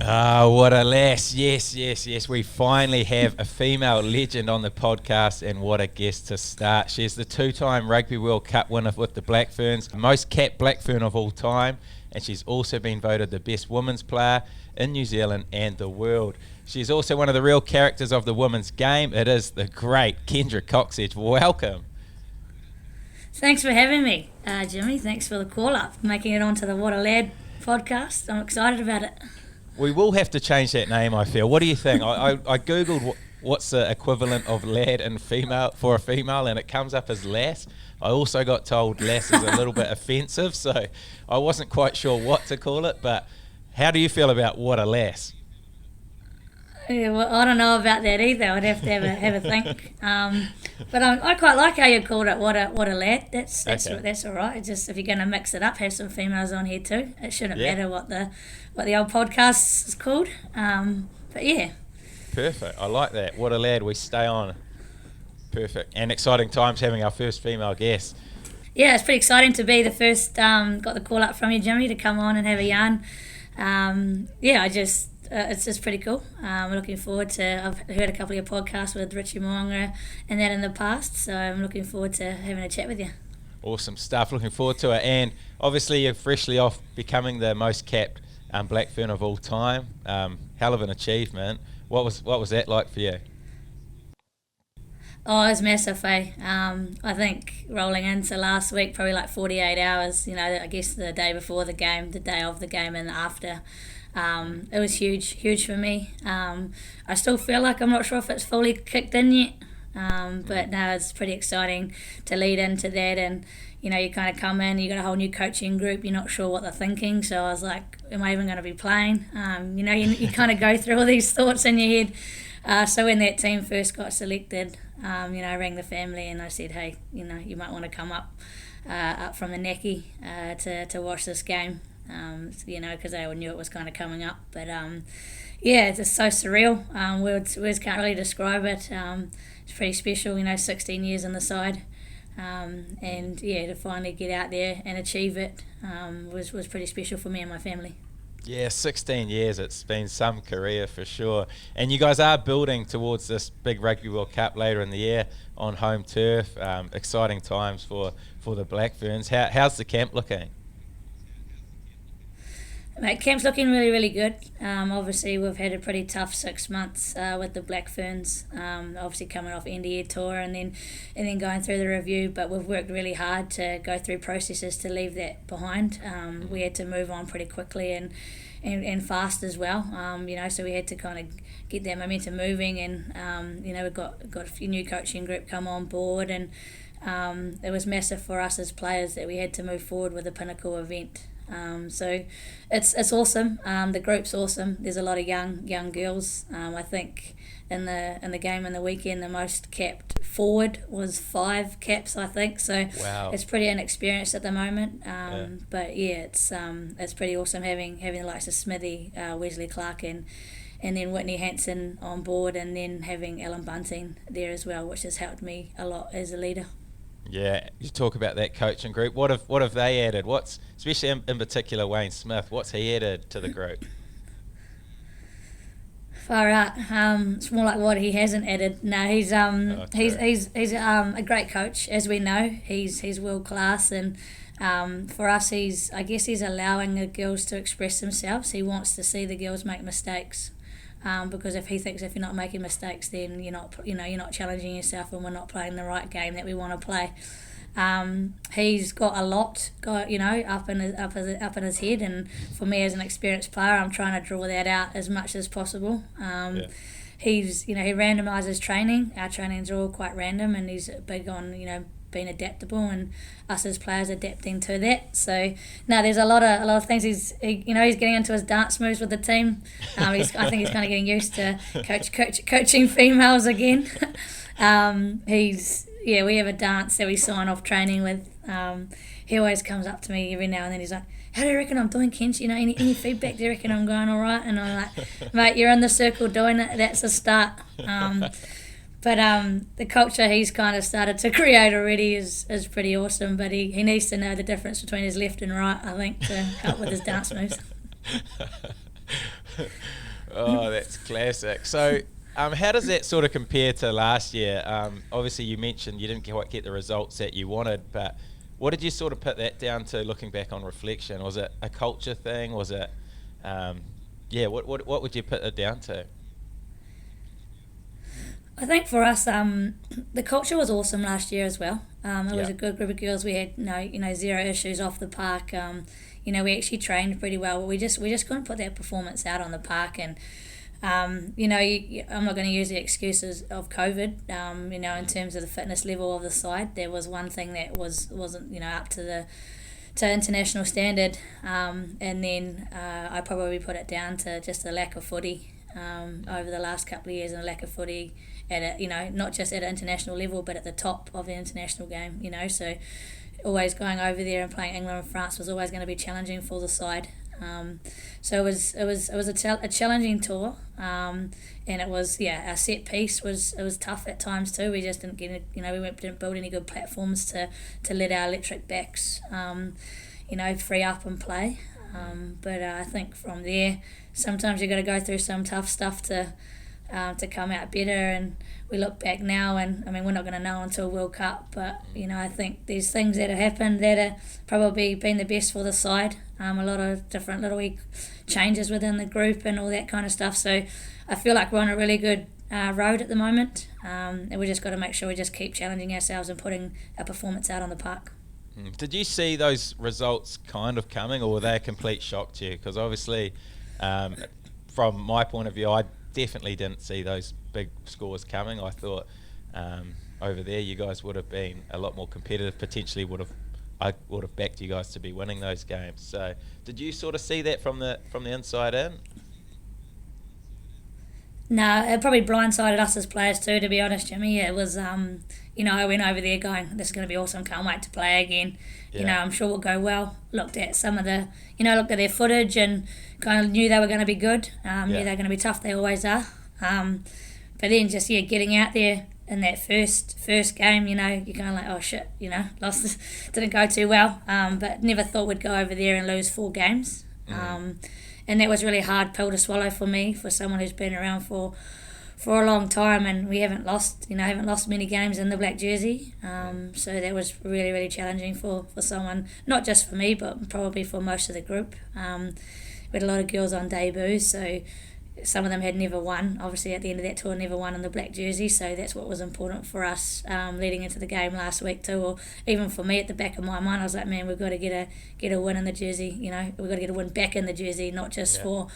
Ah, what a lass. Yes, yes, yes. We finally have a female legend on the podcast, and what a guest to start. She's the two-time Rugby World Cup winner with the Black Ferns, most capped Black Fern of all time, and she's also been voted the best women's player in New Zealand and the world. She's also one of the real characters of the women's game. It is the great Kendra Cocksedge. Welcome. Thanks for having me, Jimmy. Thanks for the call-up, making it onto the What a Lad podcast. I'm excited about it. We will have to change that name, I feel. What do you think? I Googled what's the equivalent of lad and female for a female, and it comes up as lass. I also got told lass is a little bit offensive, so I wasn't quite sure what to call it. But how do you feel about what a lass? Yeah, well, I don't know about that either. I'd have to have a think. But I quite like how you called it what a lad. That's all right. It's just if you're going to mix it up, have some females on here too. It shouldn't matter what the old podcast is called. But yeah. Perfect. I like that. What a lad. We stay on. Perfect. And exciting times having our first female guest. Yeah, it's pretty exciting to be the first. Got the call up from you, Jimmy, to come on and have a yarn. It's just pretty cool. I'm looking forward to. I've heard a couple of your podcasts with Richie Moonga and that in the past, so I'm looking forward to having a chat with you. Awesome stuff. Looking forward to it. And obviously, you're freshly off becoming the most capped Black Fern of all time. Hell of an achievement. What was that like for you? Oh, it was massive, eh? I think rolling into last week, probably like 48 hours. You know, I guess the day before the game, the day of the game, and after. It was huge for me. I still feel like I'm not sure if it's fully kicked in yet, but no, it's pretty exciting to lead into that. And you know, you kind of come in, you got a whole new coaching group, you're not sure what they're thinking. So I was like, am I even going to be playing? You kind of go through all these thoughts in your head. So when that team first got selected, I rang the family and I said, hey, you might want to come up from the Necky to watch this game. Because they all knew it was kind of coming up. But, it's just so surreal. Words can't really describe it. It's pretty special, 16 years on the side. To finally get out there and achieve it was pretty special for me and my family. Yeah, 16 years. It's been some career for sure. And you guys are building towards this big Rugby World Cup later in the year on home turf. Exciting times for the Black Ferns. How's the camp looking? Mate, camp's looking really, really good. Obviously, we've had a pretty tough 6 months with the Black Ferns. Obviously, coming off end of year tour and then going through the review. But we've worked really hard to go through processes to leave that behind. We had to move on pretty quickly and fast as well. So we had to kind of get that momentum moving. And we've got a few new coaching group come on board, and it was massive for us as players that we had to move forward with a pinnacle event. So it's awesome. The group's awesome. There's a lot of young girls. I think in the game in the weekend, the most capped forward was 5 caps, I think. So wow. It's pretty inexperienced at the moment. But yeah, it's pretty awesome having the likes of Smithy, Wesley Clark, and then Whitney Hanson on board, and then having Ellen Bunting there as well, which has helped me a lot as a leader. Yeah, you talk about that coaching group. What have they added? Especially in particular Wayne Smith, what's he added to the group? Far out. It's more like what he hasn't added. No, he's a great coach, as we know. He's world class, and for us, he's allowing the girls to express themselves. He wants to see the girls make mistakes. Because if he thinks if you're not making mistakes, then you're not challenging yourself, and we're not playing the right game that we want to play. He's got a lot, up in his head, and for me as an experienced player, I'm trying to draw that out as much as possible. He randomises training. Our trainings are all quite random, and he's big on being adaptable, and us as players adapting to that. So no, there's a lot of things. He's getting into his dance moves with the team. I think he's kind of getting used to coaching females again. We have a dance that we sign off training with. He always comes up to me every now and then. He's like, "How do you reckon I'm doing, Kent? Any feedback? Do you reckon I'm going all right?" And I'm like, "Mate, you're in the circle doing it. That's a start." But the culture he's kind of started to create already is pretty awesome. But he needs to know the difference between his left and right, I think, to help with his dance moves. Oh, that's classic. So, how does that sort of compare to last year? Obviously, you mentioned you didn't quite get the results that you wanted, but what did you sort of put that down to looking back on reflection? Was it a culture thing? Was it, what would you put it down to? I think for us, the culture was awesome last year as well. It was a good group of girls. We had zero issues off the park. We actually trained pretty well. But we just couldn't put that performance out on the park. And I'm not going to use the excuses of COVID. In terms of the fitness level of the side, there was one thing that wasn't up to international standard. And then I probably put it down to just the lack of footy over the last couple of years, and a lack of footy at not just at an international level, but at the top of the international game. So always going over there and playing England and France was always going to be challenging for the side. So it was a challenging tour, and it was our set piece was tough at times too. We just didn't get didn't build any good platforms to let our electric backs free up and play. But I think from there, sometimes you've got to go through some tough stuff to come out better. And we look back now, and we're not going to know until World Cup, but I think there's things that have happened that have probably been the best for the side. A lot of different little changes within the group and all that kind of stuff. So I feel like we're on a really good road at the moment, and we just got to make sure we just keep challenging ourselves and putting our performance out on the park. Did you see those results kind of coming, or were they a complete shock to you? Because obviously, from my point of view, I definitely didn't see those big scores coming. I thought over there you guys would have been a lot more competitive. Potentially I would have backed you guys to be winning those games. So did you sort of see that from the inside in? No, it probably blindsided us as players too, to be honest, Jimmy. It was, I went over there going, this is going to be awesome, can't wait to play again. Yeah. I'm sure we'll go well. Looked at looked at their footage and kind of knew they were going to be good. Knew they were going to be tough, they always are. But then just, getting out there in that first game, you're kind of like, oh shit, lost, didn't go too well. But never thought we'd go over there and lose 4 games. And that was really hard pill to swallow for me, for someone who's been around for a long time, and we haven't lost many games in the black jersey. So that was really, really challenging for someone, not just for me, but probably for most of the group. We had a lot of girls on debut, so some of them had never won. Obviously, at the end of that tour, never won in the black jersey, so that's what was important for us leading into the game last week too. Or even for me, at the back of my mind, I was like, man, we've got to get a win in the jersey. We've got to get a win back in the jersey, not just for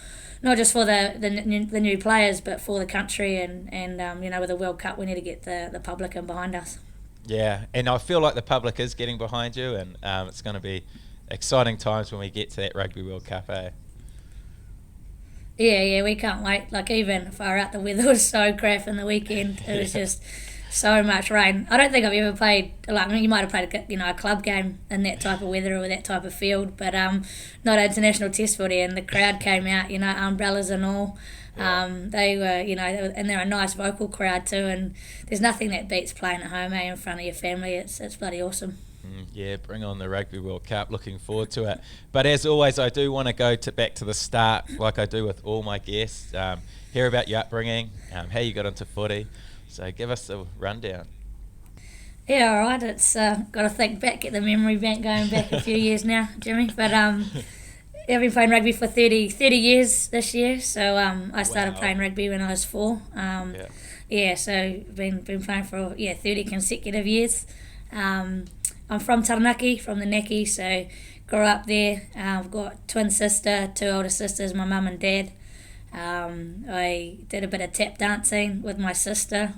the new players, but for the country. And with the World Cup, we need to get the public in behind us. Yeah, and I feel like the public is getting behind you, and it's going to be exciting times when we get to that Rugby World Cup, eh? Yeah, we can't wait. Like, even far out, the weather was so crap in the weekend. It was just so much rain. I don't think I've ever played, you might have played a club game in that type of weather or that type of field, but not international test footy. And the crowd came out, umbrellas and all. They were, and they're a nice vocal crowd too. And there's nothing that beats playing at home, in front of your family. It's bloody awesome. Yeah, bring on the Rugby World Cup. Looking forward to it. But as always, I do want to go back to the start, like I do with all my guests. Hear about your upbringing, how you got into footy. So give us a rundown. Yeah, all right. It's got to think back, get the memory bank going back a few years now, Jimmy. But I've been playing rugby for 30 years this year. So I started playing rugby when I was 4. So been playing for 30 consecutive years. I'm from Taranaki, from the Naki, so grew up there. I've got twin sister, 2 older sisters, my mum and dad. I did a bit of tap dancing with my sister.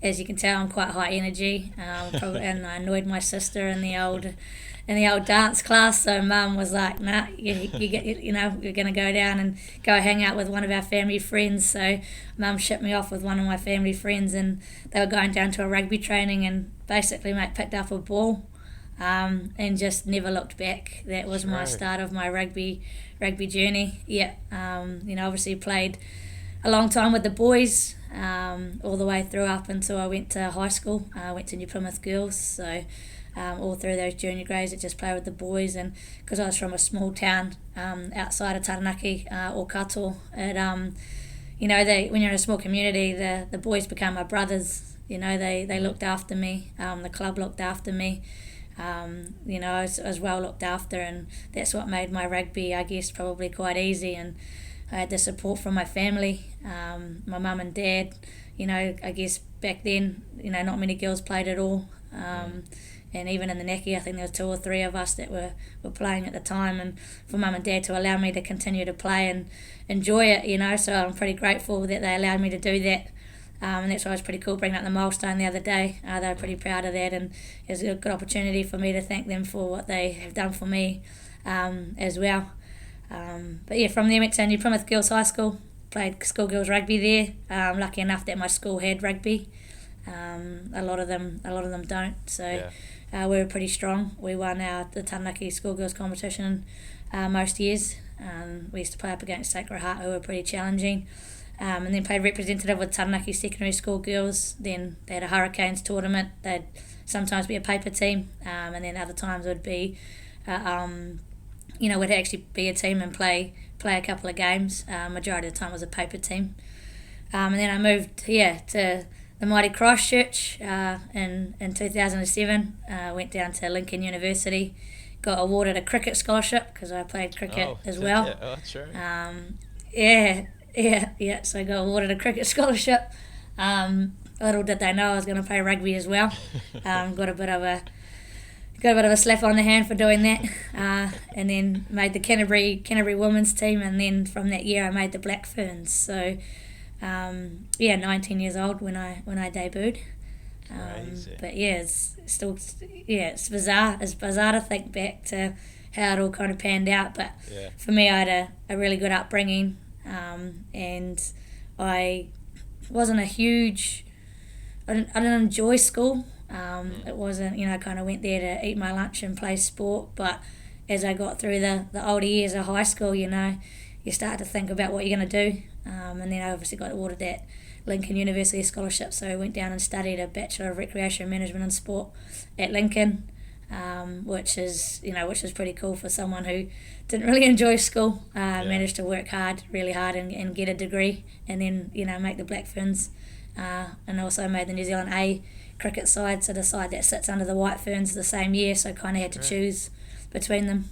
As you can tell, I'm quite high energy, and I annoyed my sister in the old dance class. So Mum was like, "Nah, you're going to go down and go hang out with one of our family friends." So Mum shipped me off with one of my family friends, and they were going down to a rugby training, and basically, picked up a ball, and just never looked back. That was my start of my rugby journey. Yeah, obviously played a long time with the boys, all the way through up until I went to high school. I went to New Plymouth Girls, so all through those junior grades that just play with the boys. And because I was from a small town outside of Taranaki or Kato, when you're in a small community, the boys become my brothers. They looked after me. The club looked after me. I was well looked after, and that's what made my rugby, I guess, probably quite easy. And I had the support from my family, my mum and dad. I guess back then, not many girls played at all. And even in the Naki, I think there was 2 or 3 of us that were playing at the time. And for mum and dad to allow me to continue to play and enjoy it, so I'm pretty grateful that they allowed me to do that. And that's why it was pretty cool bringing up the milestone the other day. They were pretty proud of that, and it was a good opportunity for me to thank them for what they have done for me as well. But yeah, from there went to New Plymouth Girls High School, played schoolgirls rugby there. Lucky enough that my school had rugby. A lot of them don't. So we were pretty strong. We won the Taranaki schoolgirls competition most years. We used to play up against Sacred Heart, who were pretty challenging. And then played representative with Taranaki secondary school girls. Then they had a Hurricanes tournament. They'd sometimes be a paper team, and then other times it would be, would actually be a team and play a couple of games. Majority of the time it was a paper team. And then I moved to the mighty Christchurch in 2007. Went down to Lincoln University, got awarded a cricket scholarship because I played cricket as well. Yeah, oh, true. Yeah, so I got awarded a cricket scholarship. Little did they know I was going to play rugby as well. Got a bit of a slap on the hand for doing that, and then made the Canterbury women's team, and then from that year I made the Black Ferns. So 19 years old when I debuted. But yeah, it's still it's bizarre. It's bizarre to think back to how it all kind of panned out. But for me, I had a really good upbringing. And I wasn't I didn't enjoy school. It wasn't, I kind of went there to eat my lunch and play sport. But as I got through the older years of high school, you start to think about what you're going to do. And then I obviously got awarded that Lincoln University scholarship, so I went down and studied a Bachelor of Recreation Management and Sport at Lincoln. Which is pretty cool for someone who didn't really enjoy school. Managed to work really hard and get a degree, and then make the Black Ferns, and also made the New Zealand A cricket side, so the side that sits under the White Ferns the same year. So kind of had to choose between them.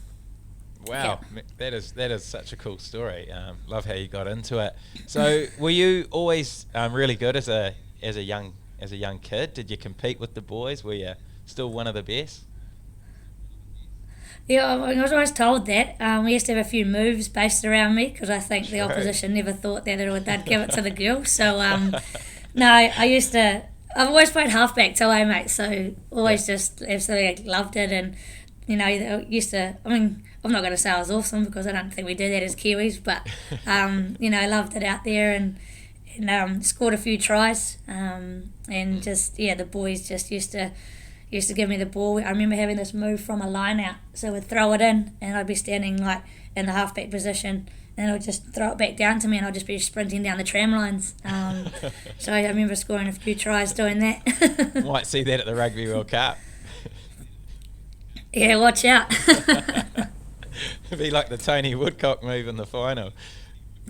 Wow, that is such a cool story. Love how you got into it. So were you always really good as a young kid? Did you compete with the boys? Were you still one of the best? Yeah, I was always told that. We used to have a few moves based around me because I think the opposition never thought that they'd give it to the girls. So, no, I've always played halfback too, mate. So always just absolutely loved it. And, I'm not going to say I was awesome because I don't think we do that as Kiwis. But, loved it out there and scored a few tries. And just, the boys just used to give me the ball. I remember having this move from a line out, so we'd throw it in and I'd be standing like in the halfback position and it would just throw it back down to me and I'd just be sprinting down the tram lines. So I remember scoring a few tries doing that. Might see that at the Rugby World Cup. Yeah, watch out. It'd be like the Tony Woodcock move in the final.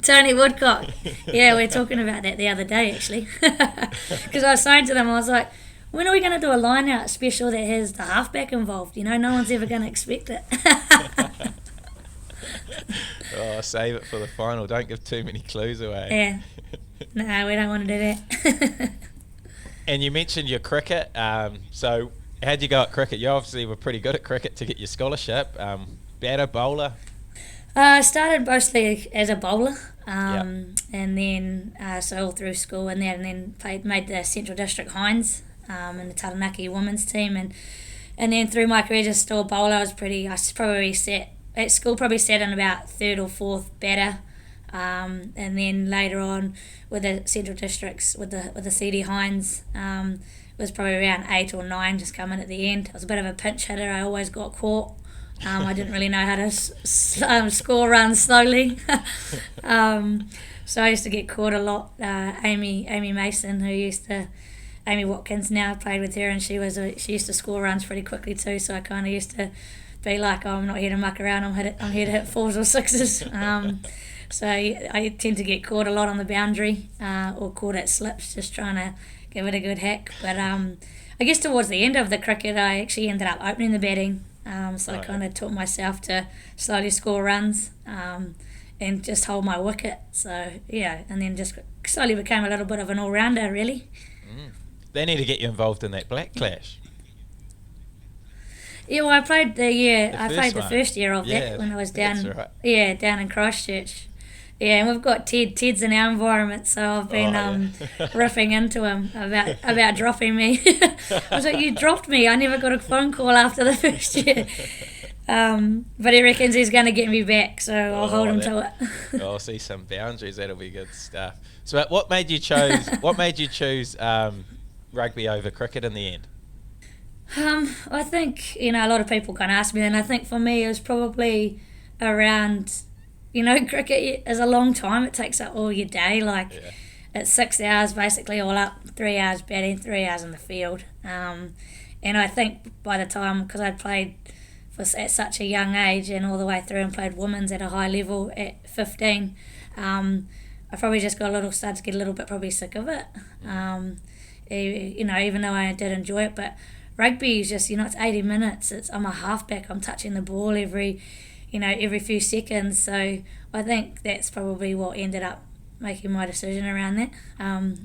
Tony Woodcock. Yeah, we were talking about that the other day actually. Because I was saying to them, I was like, when are we going to do a line-out special that has the halfback involved? No one's ever going to expect it. Save it for the final. Don't give too many clues away. Yeah. No, we don't want to do that. And you mentioned your cricket. So how'd you go at cricket? You obviously were pretty good at cricket to get your scholarship. Batter, bowler? I started mostly as a bowler. And then, so all through school and then made the Central District Hinds. In the Taranaki women's team, and then through my career just still a bowler. I probably sat at school in about third or fourth batter, and then later on with the Central Districts with the CD Hinds, was probably around 8 or 9, just coming at the end. I was a bit of a pinch hitter. I always got caught. I didn't really know how to score runs slowly. So I used to get caught a lot. Amy Mason, who used to Amy Watkins now, played with her, and she used to score runs pretty quickly too. So I kind of used to be like, oh, I'm not here to muck around. I'm here to hit fours or sixes. So I tend to get caught a lot on the boundary or caught at slips, just trying to give it a good hack. But I guess towards the end of the cricket, I actually ended up opening the batting. So I kind of taught myself to slowly score runs and just hold my wicket. So, yeah, and then just slowly became a little bit of an all-rounder, really. They need to get you involved in that Black Clash. Yeah, well, I played the first year of that when I was down. That's right. Yeah, down in Christchurch. Yeah, and we've got Ted's in our environment, so I've been riffing into him about dropping me. I was like, you dropped me. I never got a phone call after the first year. But he reckons he's going to get me back, so I'll hold him to it. I'll see some boundaries. That'll be good stuff. So, what made you choose rugby over cricket in the end? I think a lot of people kind of ask me, and I think for me it was probably around. Cricket is a long time. It takes up all your day. It's 6 hours basically all up, 3 hours batting, 3 hours in the field. And I think by the time, because I'd played at such a young age and all the way through and played women's at a high level at 15, I probably just started to get a little bit probably sick of it. Even though I did enjoy it, but rugby is just, it's 80 minutes. I'm a halfback. I'm touching the ball every few seconds. So I think that's probably what ended up making my decision around that.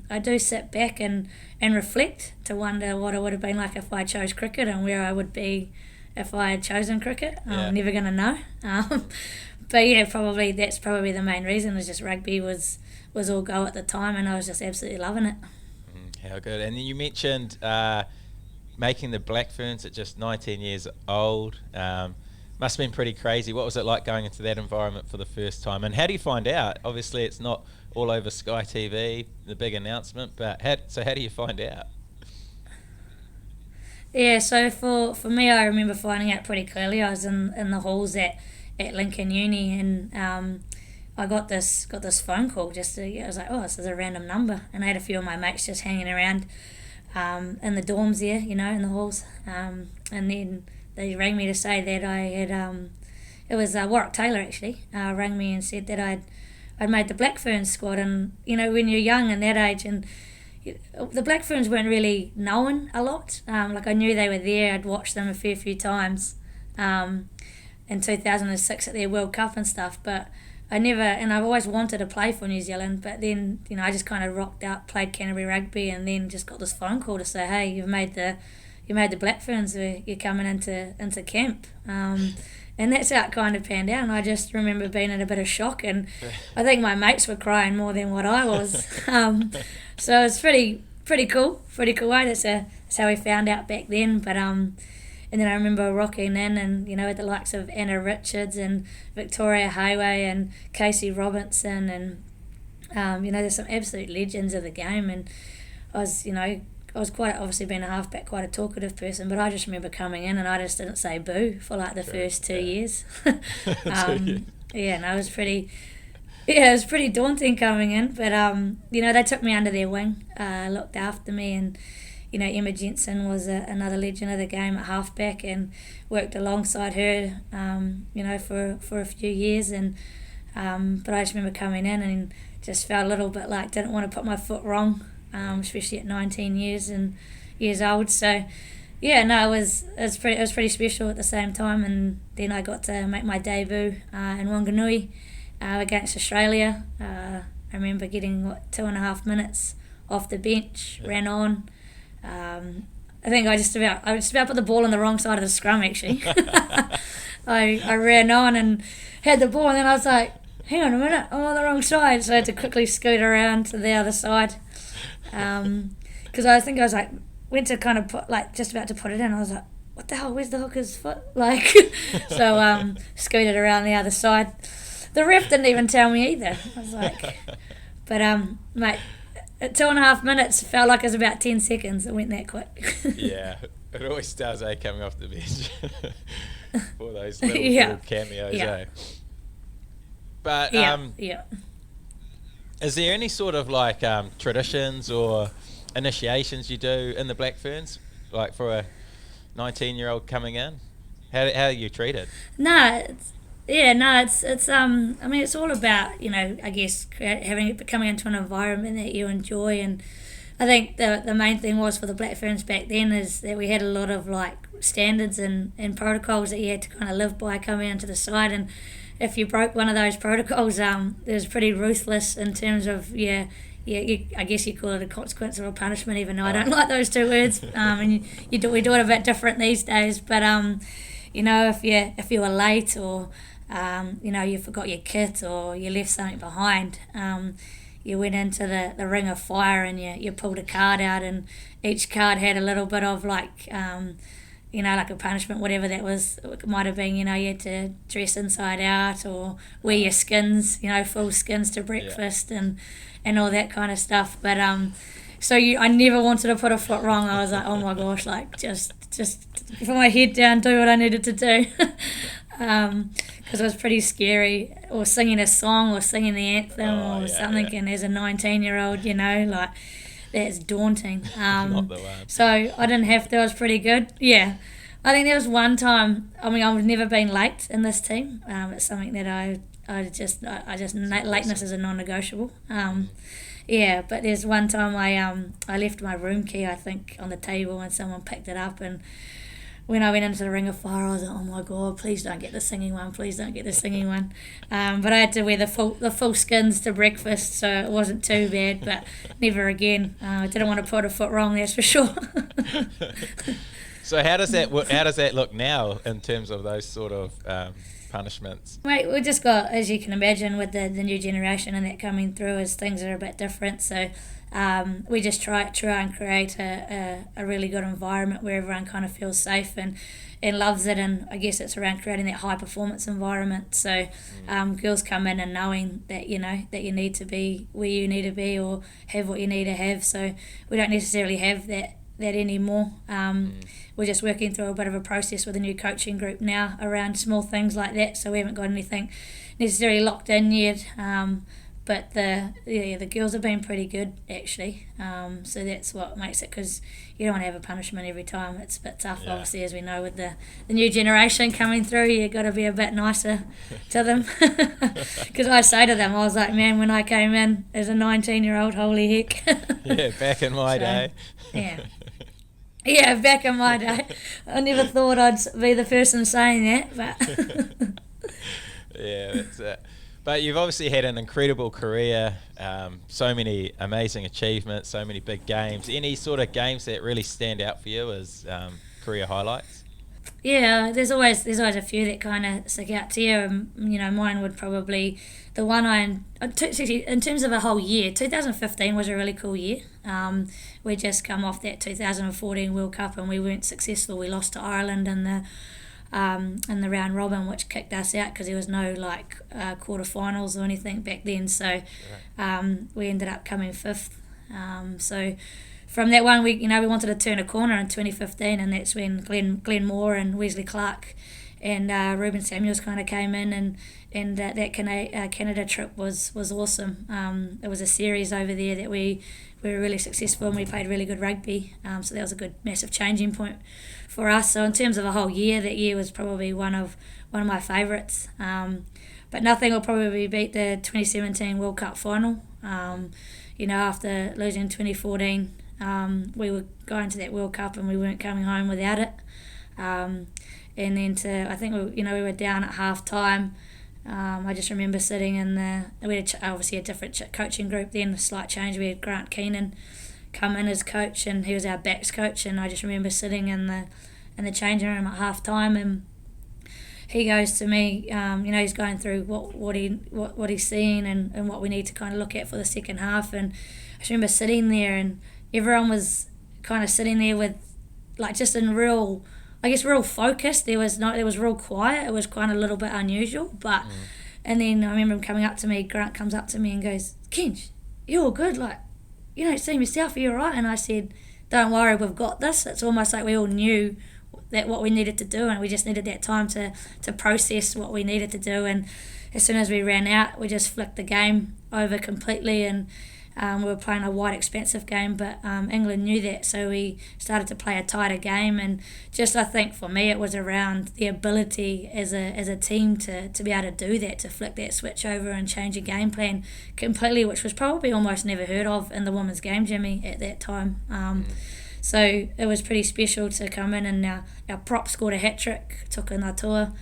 I do sit back and reflect to wonder what it would have been like if I chose cricket and where I would be if I had chosen cricket. I'm never going to know. But yeah, that's probably the main reason, is just rugby was all go at the time, and I was just absolutely loving it. How good. And then you mentioned making the Black Ferns at just 19 years old. Must have been pretty crazy. What was it like going into that environment for the first time? And how do you find out? Obviously, it's not all over Sky TV, the big announcement, but how do you find out? Yeah, so for me, I remember finding out pretty clearly. I was in the halls at Lincoln Uni, and I got this phone call. I was like, oh, this is a random number. And I had a few of my mates just hanging around in the dorms there, in the halls. And then they rang me to say that I had, it was Warwick Taylor actually, rang me and said that I'd made the Black Ferns squad. And, when you're young and that age, and the Black Ferns weren't really known a lot. I knew they were there. I'd watched them a fair few times in 2006 at their World Cup and stuff, but I never, and I've always wanted to play for New Zealand, but then, I just kind of rocked out, played Canterbury Rugby, and then just got this phone call to say, hey, you made the Black Ferns, you're coming into camp. And that's how it kind of panned out, and I just remember being in a bit of shock, and I think my mates were crying more than what I was. So it's pretty cool, that's how we found out back then. But and then I remember rocking in, and with the likes of Anna Richards and Victoria Hayway and Casey Robinson, and there's some absolute legends of the game. And I was quite, obviously being a halfback, quite a talkative person, but I just remember coming in and I just didn't say boo for the first 2 years. It was pretty daunting coming in, but they took me under their wing, looked after me, and Emma Jensen was another legend of the game at halfback, and worked alongside her for a few years. And but I just remember coming in and just felt a little bit like didn't want to put my foot wrong, especially at 19 years old. So it was pretty special at the same time. And then I got to make my debut in Wanganui against Australia. I remember getting 2.5 minutes off the bench, ran on. I think I just about put the ball on the wrong side of the scrum actually. I ran on and had the ball, and then I was like, hang on a minute, I'm on the wrong side, so I had to quickly scoot around to the other side, because I think I was like, went to kind of put, just about to put it in, I was like, what the hell, where's the hooker's foot, so scooted around the other side. The ref didn't even tell me either. I was like, but mate, at 2.5 minutes felt like it was about 10 seconds. It went that quick. Yeah, it always does, coming off the bench. For those little cameos, But is there any sort of traditions or initiations you do in the Black Ferns, like for a 19-year-old coming in? How are you treated? No, it's I mean, it's all about, I guess coming into an environment that you enjoy. And I think the main thing was for the Black Ferns back then is that we had a lot of like standards and protocols that you had to kind of live by coming into the side. And if you broke one of those protocols, it was pretty ruthless in terms of I guess you call it a consequence or a punishment, even though I don't like those two words. And we do it a bit different these days. But if you were late, or you forgot your kit, or you left something behind, you went into the ring of fire and you pulled a card out, and each card had a little bit of like like a punishment, whatever that was. It might have been, you had to dress inside out, or wear your skins, full skins to breakfast, and all that kind of stuff. But I never wanted to put a foot wrong. I was like, oh my gosh, like just put my head down, do what I needed to do. Because it was pretty scary, or singing a song or singing the anthem or something. And as a 19-year-old, like, that's daunting. Not the one. So I didn't have to. I was pretty good. Yeah. I think there was one time, I've never been late in this team. It's something that lateness is a non-negotiable. But there's one time I left my room key, I think, on the table, and someone picked it up, and when I went into the ring of fire, I was like, oh my God, please don't get the singing one, please don't get the singing one. But I had to wear the full skins to breakfast, so it wasn't too bad, but never again. I didn't want to put a foot wrong, that's for sure. So how does that look now in terms of those sort of punishments? Mate, we just got, as you can imagine, with the new generation and that coming through, as things are a bit different. So we just try and create a really good environment where everyone kind of feels safe and loves it. And I guess it's around creating that high performance environment. So girls come in and knowing that that you need to be where you need to be, or have what you need to have. So we don't necessarily have that anymore. We're just working through a bit of a process with a new coaching group now around small things like that, so we haven't got anything necessarily locked in yet. But the girls have been pretty good, actually. So that's what makes it, because you don't want to have a punishment every time. It's a bit tough, obviously, as we know, with the new generation coming through. You've got to be a bit nicer to them. Because I say to them, I was like, man, when I came in as a 19-year-old, holy heck. Yeah, back in my day. Yeah. Yeah, back in my day. I never thought I'd be the person saying that, but... Yeah, that's it. But you've obviously had an incredible career, so many amazing achievements, so many big games. Any sort of games that really stand out for you as career highlights? Yeah, there's always a few that kind of stick out to you. Mine would probably, the one in terms of a whole year, 2015 was a really cool year. We just come off that 2014 World Cup and we weren't successful. We lost to Ireland in the round robin, which kicked us out because there was no quarterfinals or anything back then. So we ended up coming fifth. So from that one, we wanted to turn a corner in 2015, and that's when Glenn Moore and Wesley Clark and Ruben Samuels kind of came in, and that Canada trip was awesome. It was a series over there that we were really successful, and we played really good rugby. So that was a good massive changing point for us. So in terms of a whole year, that year was probably one of my favourites. But nothing will probably beat the 2017 World Cup final. After losing 2014, we were going to that World Cup and we weren't coming home without it. And then we were down at half time. I just remember sitting we had obviously a different coaching group then, a slight change. We had Grant Keenan come in as coach, and he was our backs coach, and I just remember sitting in the changing room at half time, and he goes to me, he's going through what he's seeing and what we need to kind of look at for the second half. And I just remember sitting there, and everyone was kind of sitting there with just in real focus. There was real quiet. It was kind of a little bit unusual, but and then I remember him coming up to me. Grant comes up to me and goes, "Kenj, you're all good. You don't seem yourself. Are you all right?" And I said, "Don't worry, we've got this." It's almost like we all knew that what we needed to do, and we just needed that time to process what we needed to do. And as soon as we ran out, we just flicked the game over completely, and We were playing a wide, expansive game, but England knew that, so we started to play a tighter game. And just, I think for me, it was around the ability as a team to be able to do that, to flick that switch over and change a game plan completely, which was probably almost never heard of in the women's game, Jimmy, at that time. So it was pretty special to come in, and our prop scored a hat-trick, took in our tour,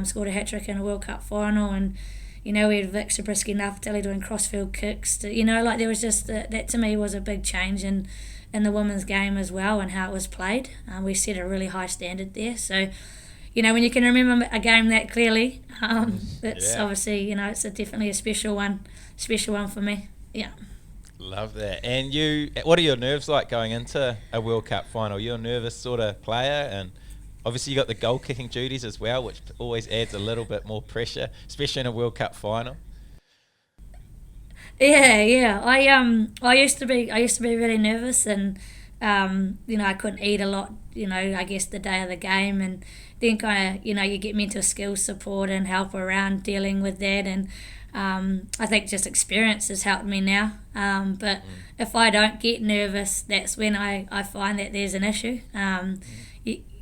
scored a hat-trick in a World Cup final, and we had Vic Zabriskie-Nuttall doing crossfield kicks. There was just that to me was a big change in the women's game as well, and how it was played. We set a really high standard there. So, when you can remember a game that clearly, it's obviously, it's definitely a special one for me. Yeah. Love that. And what are your nerves like going into a World Cup final? You're a nervous sort of player, and obviously you got the goal kicking duties as well, which always adds a little bit more pressure, especially in a World Cup final. Yeah. I used to be really nervous, and I couldn't eat a lot. I guess the day of the game, and then kind of you get mental skills support and help around dealing with that, and I think just experience has helped me now. But if I don't get nervous, that's when I find that there's an issue.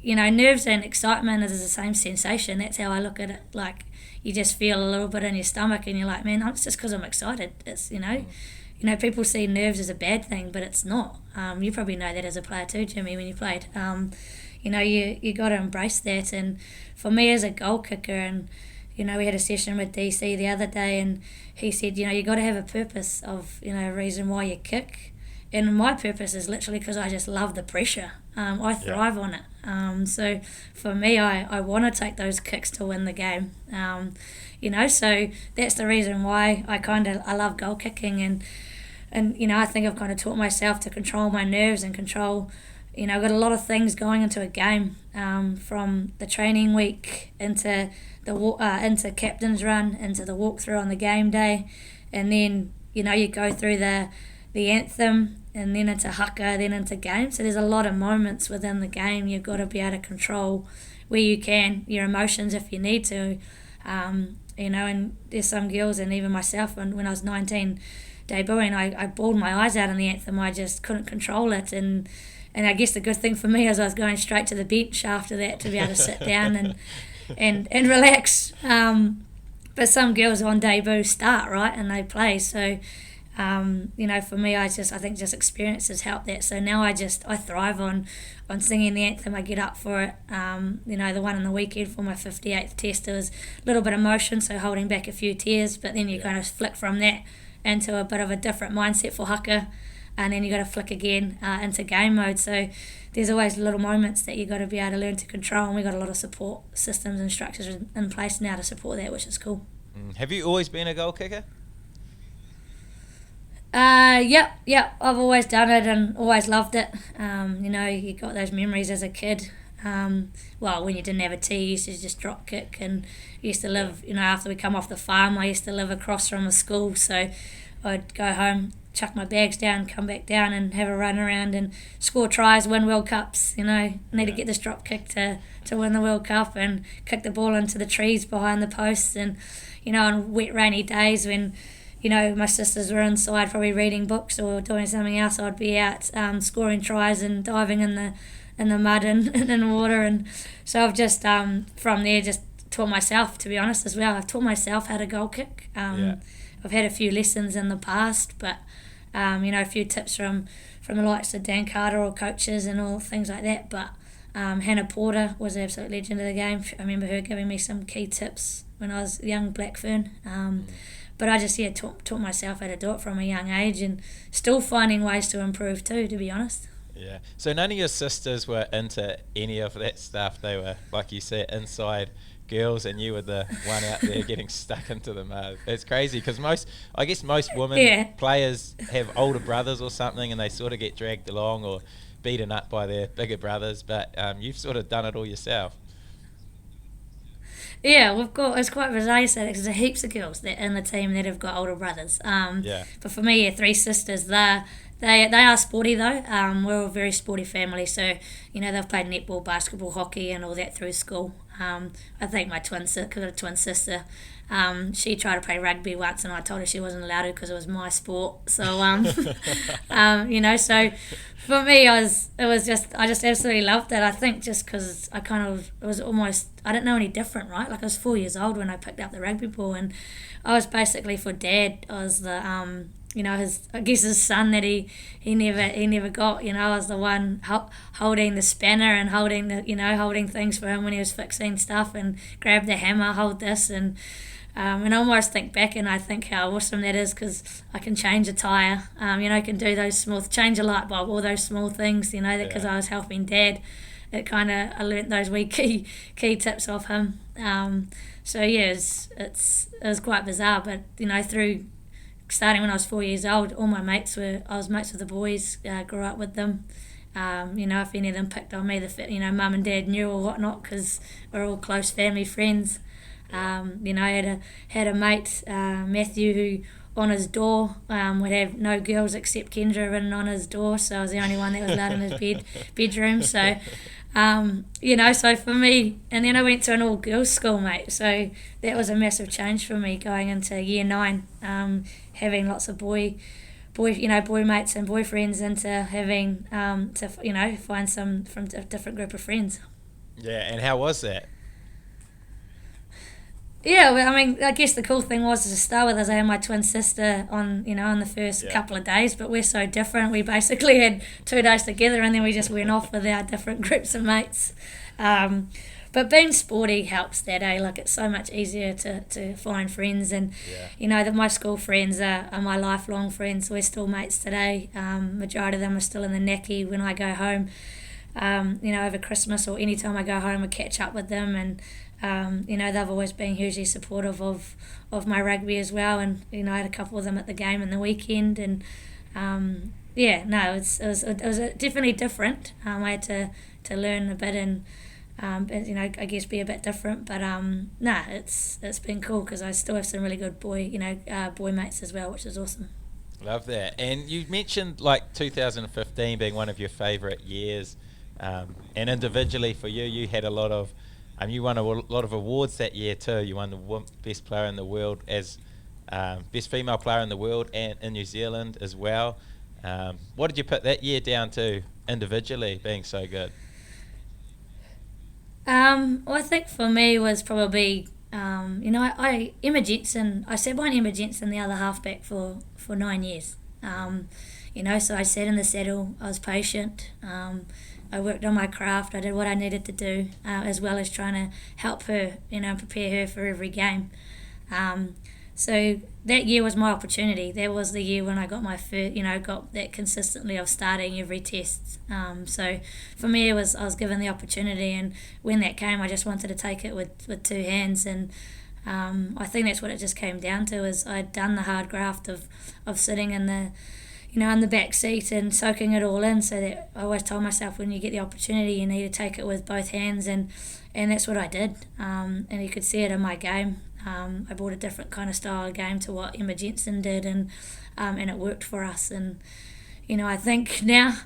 Nerves and excitement is the same sensation. That's how I look at it. Like, you just feel a little bit in your stomach, and you're like, man, it's just because I'm excited. It's people see nerves as a bad thing, but it's not. You probably know that as a player too, Jimmy, when you played. You got to embrace that. And for me as a goal kicker, and we had a session with DC the other day, and he said, you got to have a purpose of, a reason why you kick. And my purpose is literally because I just love the pressure. I thrive on it. So for me, I want to take those kicks to win the game. So that's the reason why I love goal kicking, and I think I've kind of taught myself to control my nerves and control. I've got a lot of things going into a game, from the training week into into captain's run, into the walkthrough on the game day, and then you go through the anthem, and then into haka, then into game. So there's a lot of moments within the game you've got to be able to control where you can, your emotions if you need to. And there's some girls, and even myself, when I was 19 debuting, I bawled my eyes out in the anthem. I just couldn't control it, and I guess the good thing for me is I was going straight to the bench after that to be able to sit down and relax. But some girls on debut start, right, and they play. So for me, I think just experiences help that. So now I thrive on singing the anthem. I get up for it. The one on the weekend for my 58th test, there was a little bit of emotion, so holding back a few tears, but then you kind of flick from that into a bit of a different mindset for haka, and then you got to flick again into game mode. So there's always little moments that you got to be able to learn to control, and we got a lot of support systems and structures in place now to support that, which is cool. Have you always been a goal kicker? Yep. I've always done it and always loved it. You got those memories as a kid. When you didn't have a tee, you used to just drop kick, and you used to live, after we come off the farm, I used to live across from the school, so I'd go home, chuck my bags down, come back down and have a run around and score tries, win World Cups. Need to get this drop kick to win the World Cup, and kick the ball into the trees behind the posts. And on wet rainy days when my sisters were inside probably reading books or doing something else, I'd be out scoring tries and diving in the mud and in water. And so I've just from there just taught myself, to be honest, as well. I've taught myself how to goal kick. I've had a few lessons in the past, but a few tips from the likes of Dan Carter or coaches and all things like that. But Hannah Porter was an absolute legend of the game. I remember her giving me some key tips when I was a young Black Fern. But I just taught myself how to do it from a young age, and still finding ways to improve too, to be honest. Yeah. So none of your sisters were into any of that stuff. They were, like you said, inside girls, and you were the one out there getting stuck into the mud. It's crazy because most women players have older brothers or something, and they sort of get dragged along or beaten up by their bigger brothers. But you've sort of done it all yourself. Yeah, it's quite bizarre because there's heaps of girls that in the team that have got older brothers. But for me, three sisters, they are sporty though. We're a very sporty family, so they've played netball, basketball, hockey, and all that through school. I think my twin sister, she tried to play rugby once, and I told her she wasn't allowed to because it was my sport. So, so for me, I just absolutely loved it. I think just because it was almost, I didn't know any different, right? Like I was 4 years old when I picked up the rugby ball, and I was basically, for Dad, I was the his son that he never got. I was the one holding the spanner and holding things for him when he was fixing stuff, and grab the hammer, hold this, and I almost think back and I think how awesome that is, because I can change a tyre, I can do change a light bulb, all those small things, because I was helping Dad. I learnt those wee key tips off him. It was quite bizarre, but through starting when I was 4 years old, all my mates I was mates with the boys, grew up with them. If any of them picked on me, mum and dad knew or whatnot, because we're all close family friends. I had a mate, Matthew, who on his door would have no girls except Kendra written on his door, so I was the only one that was allowed in his bedroom. So, so for me, and then I went to an all-girls school, mate, so that was a massive change for me going into year 9, having lots of boy mates and boyfriends, into having to find some from a different group of friends. Yeah, and how was that? Yeah, well, I mean, I guess the cool thing was, to start with, I had my twin sister on the first couple of days, but we're so different. We basically had 2 days together, and then we just went off with our different groups of mates. But being sporty helps that, like it's so much easier to find friends, and that my school friends are my lifelong friends. We're still mates today. Majority of them are still in the Naki when I go home. Over Christmas or any time I go home, I catch up with them, and they've always been hugely supportive of my rugby as well, and I had a couple of them at the game in the weekend, and it was definitely different. I had to learn a bit, and I guess be a bit different, but it's been cool, because I still have some really good boy mates as well, which is awesome. Love that. And you mentioned like 2015 being one of your favourite years, and individually for you had a lot of you won a lot of awards that year too. You won the best player in the world, as best female player in the world, and in New Zealand as well. What did you put that year down to individually, being so good? Well, I think for me was probably Emma Jensen. I sat behind Emma Jensen, the other halfback, for 9 years. So I sat in the saddle. I was patient. I worked on my craft. I did what I needed to do, as well as trying to help her, prepare her for every game. So that year was my opportunity. That was the year when I got my first, got that consistently of starting every test. So for me, I was given the opportunity, and when that came, I just wanted to take it with 2 hands. And I think that's what it just came down to, is I'd done the hard graft of sitting in the in the back seat and soaking it all in, so that I always told myself, when you get the opportunity, you need to take it with both hands, and that's what I did. And you could see it in my game. I brought a different kind of style of game to what Emma Jensen did, and it worked for us. And I think now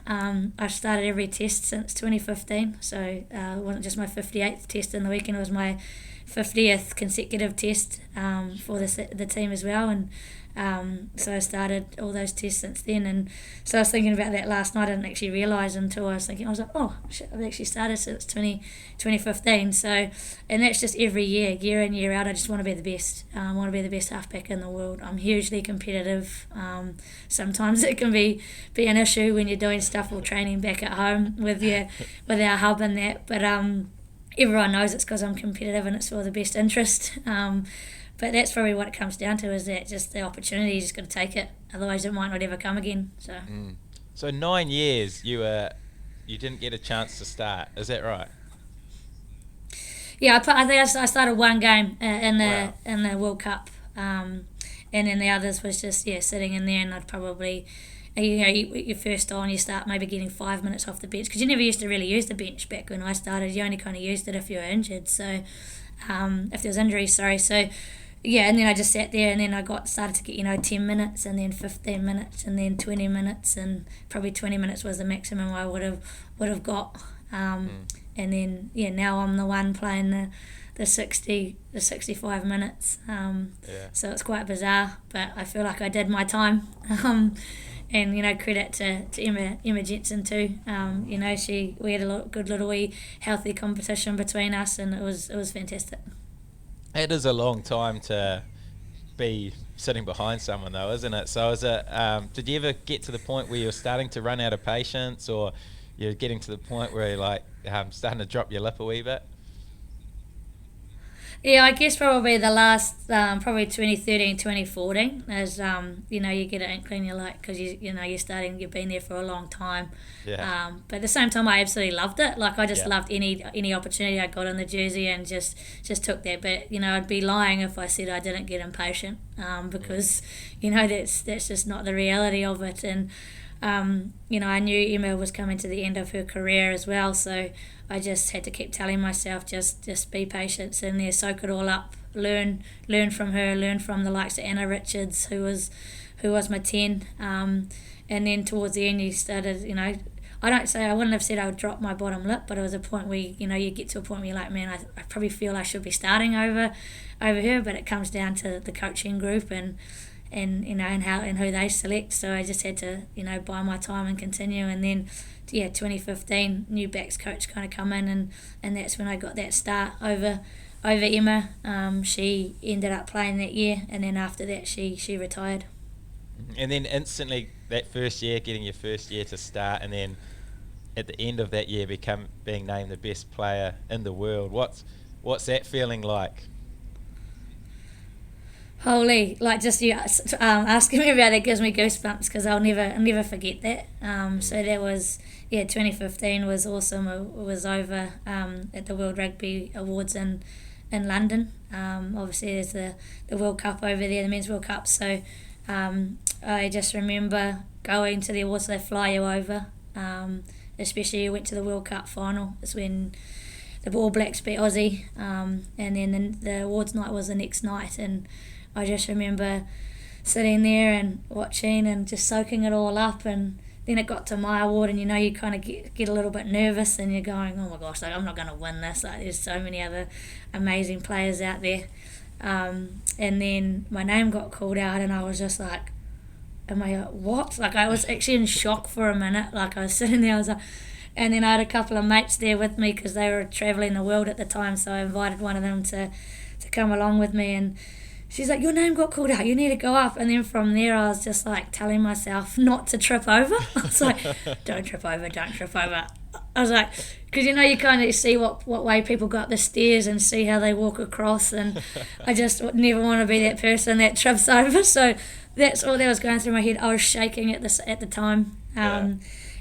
I've started every test since 2015, so it wasn't just my 58th test in the weekend, it was my 50th consecutive test for the team as well. And so I started all those tests since then, and so I was thinking about that last night. I didn't actually realise until I was like, oh shit, I've actually started since 2015. So, and that's just every year in, year out, I just want to be the best. I want to be the best halfback in the world. I'm hugely competitive. Sometimes it can be an issue when you're doing stuff or training back at home with our hub and that, but everyone knows it's because I'm competitive and it's for the best interest. But that's probably what it comes down to, is that just the opportunity, you just got to take it. Otherwise, it might not ever come again. So 9 years you didn't get a chance to start. Is that right? Yeah, I think I started one game in the World Cup, and then the others was just sitting in there, and I'd probably. You're first on, you start maybe getting 5 minutes off the bench, because you never used to really use the bench back when I started. You only kind of used it if you were injured, so if there was injuries, sorry. So and then I just sat there, and then I started to get 10 minutes, and then 15 minutes, and then 20 minutes, and probably 20 minutes was the maximum I would have got. And then now I'm the one playing the 65 minutes. So it's quite bizarre, but I feel like I did my time. And credit to Emma Jensen too. We had a good little wee healthy competition between us, and it was fantastic. It is a long time to be sitting behind someone though, isn't it? So did you ever get to the point where you're starting to run out of patience, or you're getting to the point where you're like starting to drop your lip a wee bit? Yeah, I guess probably the last, probably 2013, 2014, as you get an inkling, you're like, because you've been there for a long time. Yeah. But at the same time, I absolutely loved it. Like, I just loved any opportunity I got on the jersey, and just took that. But I'd be lying if I said I didn't get impatient, because that's just not the reality of it. And I knew Emma was coming to the end of her career as well, so I just had to keep telling myself, just be patient, sit in there, soak it all up, learn from her, learn from the likes of Anna Richards, who was my 10, and then towards the end you started, I wouldn't have said I would drop my bottom lip, but it was a point where you get to a point where you're like, man, I probably feel I should be starting over her, but it comes down to the coaching group and who they select. So I just had to buy my time and continue. And then 2015, new backs coach kind of come in, and that's when I got that start over Emma. She ended up playing that year, and then after that she retired. And then instantly that first year, getting your first year to start, and then at the end of that year being named the best player in the world. What's that feeling like? Holy, like, just you asking me about it gives me goosebumps, because I'll never forget that. So that was 2015 was awesome. It was over at the World Rugby Awards in London. Obviously there's the World Cup over there, the Men's World Cup. So I just remember going to the awards. They fly you over. Especially you went to the World Cup final. It's when the All Blacks beat Aussie, and then the awards night was the next night, and I just remember sitting there and watching and just soaking it all up. And then it got to my award, and you kind of get a little bit nervous, and you're going, oh my gosh, like, I'm not going to win this. Like, there's so many other amazing players out there. And then my name got called out, and I was just like, what? Like, I was actually in shock for a minute. Like, I was sitting there, I was like, and then I had a couple of mates there with me, because they were travelling the world at the time, so I invited one of them to come along with me, and she's like, your name got called out, you need to go up. And then from there I was just like telling myself not to trip over. I was like, don't trip over. I was like, because you kind of see what way people go up the stairs and see how they walk across, and I just never want to be that person that trips over. So that's all that was going through my head. I was shaking at the time.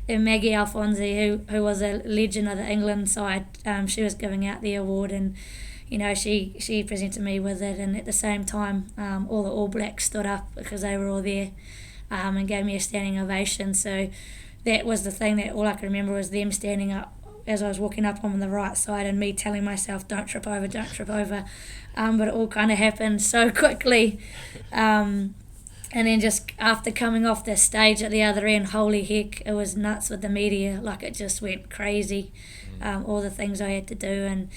And Maggie Alfonsi, who was a legend of the England side, she was giving out the award, and she presented me with it, and at the same time all the All Blacks stood up, because they were all there, and gave me a standing ovation. So that was the thing that all I could remember was them standing up as I was walking up on the right side, and me telling myself, don't trip over. But it all kind of happened so quickly. And then just after coming off the stage at the other end, holy heck, it was nuts with the media. Like, it just went crazy. All the things I had to do and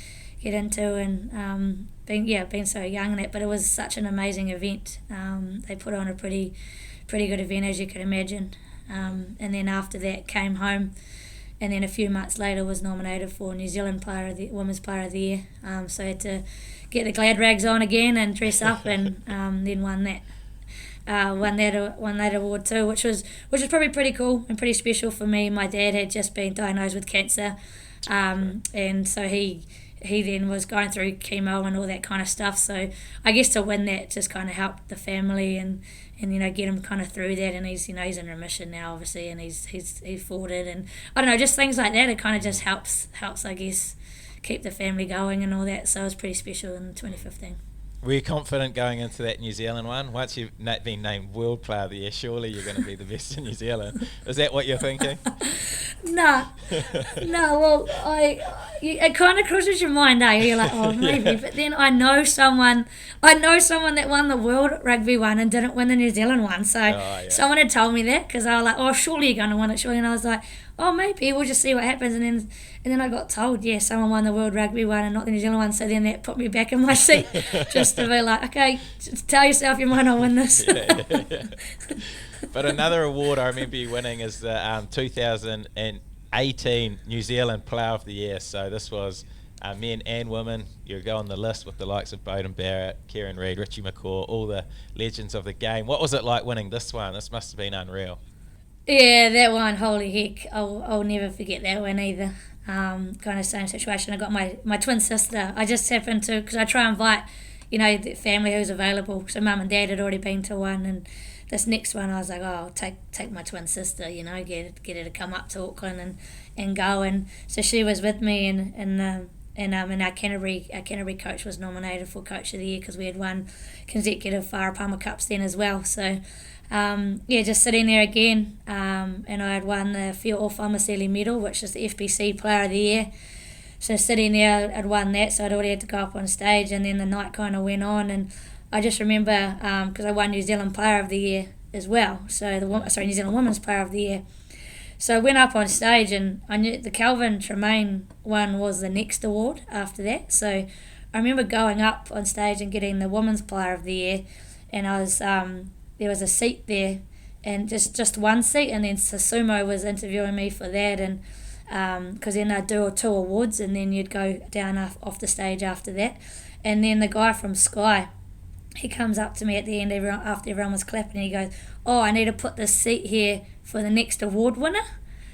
get into, and being so young in it. But it was such an amazing event. They put on a pretty good event, as you can imagine. And then after that, came home, and then a few months later was nominated for New Zealand Women's Player of the Year. So I had to get the glad rags on again and dress up, and then won that. Won that award too, which was probably pretty cool and pretty special for me. My dad had just been diagnosed with cancer, and so he then was going through chemo and all that kind of stuff. So I guess to win that just kind of helped the family and get him kind of through that. And he's in remission now, obviously, and he's fought it, and I don't know, just things like that. It kind of just helps I guess keep the family going and all that. So it was pretty special in 2015. Were you confident going into that New Zealand one? Once you've been named World Player of the Year, surely you're going to be the best in New Zealand. Is that what you're thinking? No, well, it kind of crosses your mind, eh? You're like, oh, maybe. But then I know someone that won the World Rugby one and didn't win the New Zealand one. So someone had told me that, because I was like, oh, surely you're going to win it, surely. And I was like, oh, maybe, we'll just see what happens. And then I got told, yeah, someone won the World Rugby one and not the New Zealand one. So then that put me back in my seat, just to be like, okay, just tell yourself you might not win this. But another award I remember you winning is the 2018 New Zealand Player of the Year. So this was men and women. You go on the list with the likes of Bowden Barrett, Kieran Reid, Richie McCaw, all the legends of the game. What was it like winning this one? This must have been unreal. Yeah, that one, holy heck. I'll never forget that one either. Kind of same situation. I got my twin sister. I just happened to, because I try and invite, the family who's available. So mum and dad had already been to one, and this next one I was like, oh, I'll take my twin sister, get her to come up to Auckland and go. And so she was with me, and our Canterbury coach was nominated for Coach of the Year, because we had won consecutive Whareparama Cups then as well. So just sitting there again, and I had won the Whio Whamasele medal, which is the FBC Player of the Year. So sitting there, I'd won that, so I'd already had to go up on stage, and then the night kind of went on, and I just remember, because I won New Zealand Player of the Year as well, so New Zealand Women's Player of the Year. So I went up on stage, and I knew the Kelvin Tremaine one was the next award after that. So I remember going up on stage and getting the Women's Player of the Year, and I was there was a seat there, and just one seat, and then Susumo was interviewing me for that, and because then I'd do 2 awards, and then you'd go down off the stage after that. And then the guy from Sky, he comes up to me at the end after everyone was clapping, and he goes, oh, I need to put this seat here for the next award winner.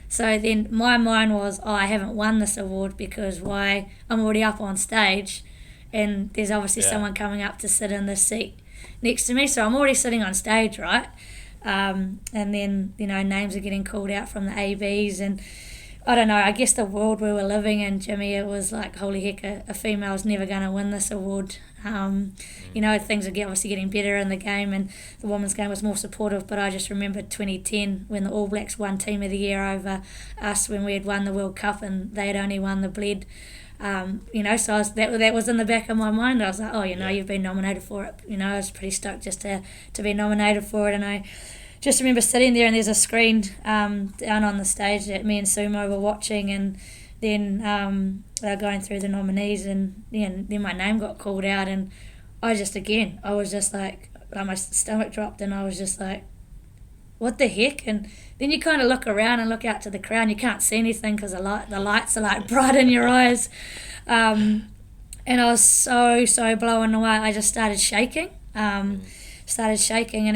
So then my mind was, oh, I haven't won this award, because why? I'm already up on stage, and there's obviously someone coming up to sit in this seat next to me, so I'm already sitting on stage, right? And then, names are getting called out from the ABs, and I don't know, I guess the world we were living in, Jimmy, it was like, holy heck, a female's never going to win this award. Things are obviously getting better in the game, and the women's game was more supportive, but I just remember 2010 when the All Blacks won Team of the Year over us, when we had won the World Cup and they had only won the Bled. So that was in the back of my mind. I was like, you've been nominated for it. I was pretty stoked just to be nominated for it, and I just remember sitting there, and there's a screen down on the stage that me and Sumo were watching, and then they're going through the nominees, and then my name got called out, and I was just like my stomach dropped, and I was just like, what the heck? And then you kind of look around and look out to the crowd, and you can't see anything because the lights are like bright in your eyes, and I was so blown away. I just started shaking. And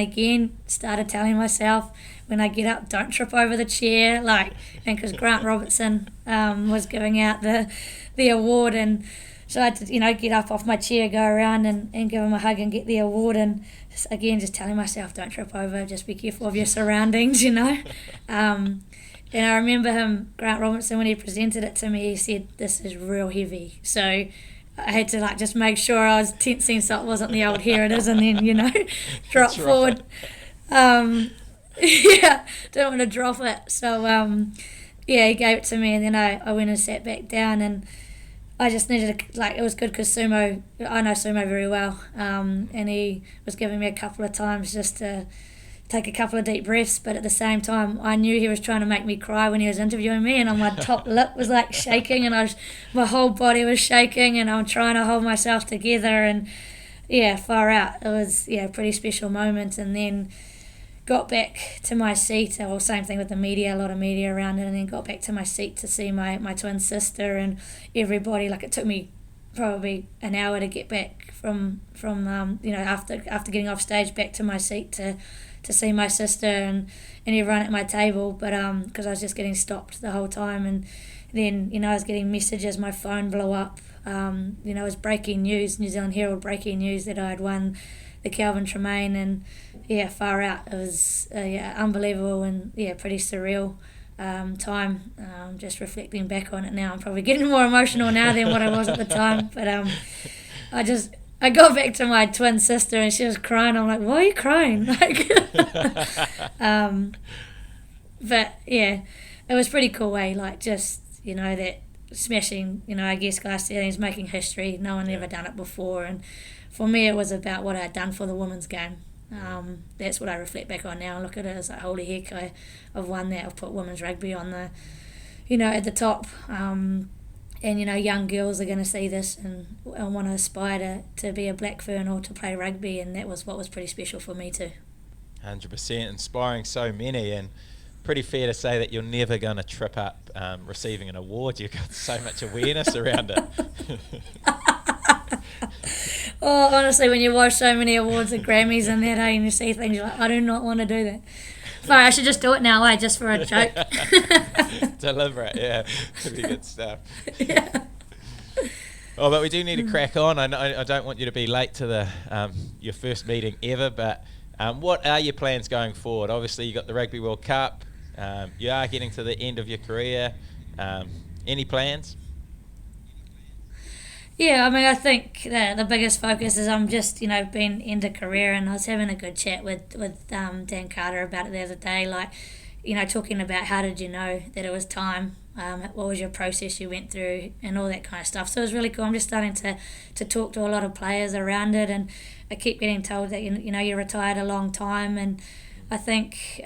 again started telling myself, when I get up, don't trip over the chair, and because Grant Robertson was giving out the award, and so I had to get up off my chair, go around and give him a hug and get the award, and just telling myself, don't trip over, just be careful of your surroundings, And I remember Grant Robertson, when he presented it to me, he said, this is real heavy, so I had to just make sure I was tensing so it wasn't the old here it is, and then drop forward. Didn't want to drop it. So he gave it to me, and then I went and sat back down, and I just needed it was good because I know Sumo very well, and he was giving me a couple of times just to take a couple of deep breaths, but at the same time I knew he was trying to make me cry when he was interviewing me, and my top lip was shaking, and my whole body was shaking, and I'm trying to hold myself together, and far out. It was a pretty special moment. And then got back to my seat, same thing with the media, a lot of media around it, and then got back to my seat to see my twin sister and everybody. It took me probably an hour to get back from after getting off stage back to my seat to see my sister and everyone at my table, but because I was just getting stopped the whole time. And then I was getting messages, my phone blew up, it was breaking news, New Zealand Herald breaking news that I had won the Kelvin Tremaine, and far out. It was unbelievable, and pretty surreal time. Just reflecting back on it now, I'm probably getting more emotional now than what I was at the time, but I got back to my twin sister and she was crying. I'm like, why are you crying? Like, but yeah, it was pretty cool way. Like just, that smashing, I guess glass ceilings, making history. No one ever done it before. And for me, it was about what I'd done for the women's game. That's what I reflect back on now and look at it as like, holy heck, I've won that. I've put women's rugby on the, at the top. And, young girls are going to see this and want to aspire to be a Black Fern or to play rugby, and that was what was pretty special for me too. 100%, inspiring so many, and pretty fair to say that you're never going to trip up receiving an award. You've got so much awareness around it. Oh, honestly, when you watch so many awards and Grammys and that, and you see things, you're like, I do not want to do that. Sorry, I should just do it now, just for a joke. Deliberate, yeah. Pretty good stuff. Yeah. Oh, but we do need to crack on. I don't want you to be late to the your first meeting ever, but what are your plans going forward? Obviously, you got the Rugby World Cup. You are getting to the end of your career. Any plans? Yeah, I mean, I think the biggest focus is I'm just, been end of career, and I was having a good chat with Dan Carter about it the other day, like, talking about how did you know that it was time, what was your process you went through, and all that kind of stuff. So it was really cool. I'm just starting to talk to a lot of players around it, and I keep getting told that, you're retired a long time, and I think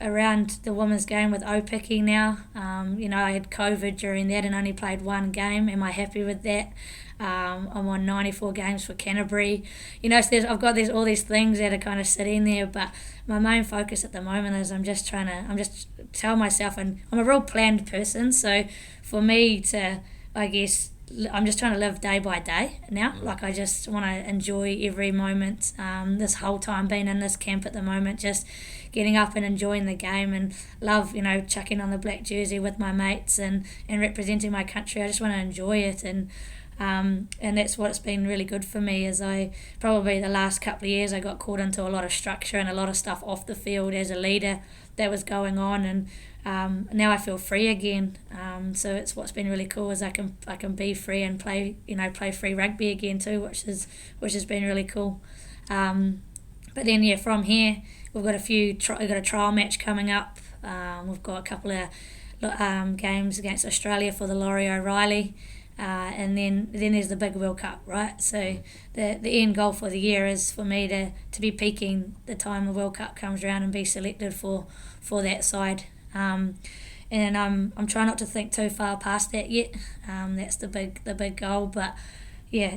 around the women's game with O-picking now, I had COVID during that and only played one game. Am I happy with that? I'm on 94 games for Canterbury. So I've got all these things that are kind of sitting there, but my main focus at the moment is I'm just tell myself, and I'm a real planned person, so for me to, I guess, I'm just trying to live day by day now. Like, I just want to enjoy every moment. This whole time being in this camp at the moment, just getting up and enjoying the game, and love, chucking on the black jersey with my mates and representing my country. I just want to enjoy it, and that's what's been really good for me. Is I probably the last couple of years I got caught into a lot of structure and a lot of stuff off the field as a leader that was going on, and now I feel free again. So it's what's been really cool is I can be free and play free rugby again too, which has been really cool. But then from here we've got we've got a trial match coming up. We've got a couple of games against Australia for the Laurie O'Reilly. And then there's the big World Cup, right? So the end goal for the year is for me to be peaking the time the World Cup comes around and be selected for that side. And I'm trying not to think too far past that yet. That's the big goal. But yeah,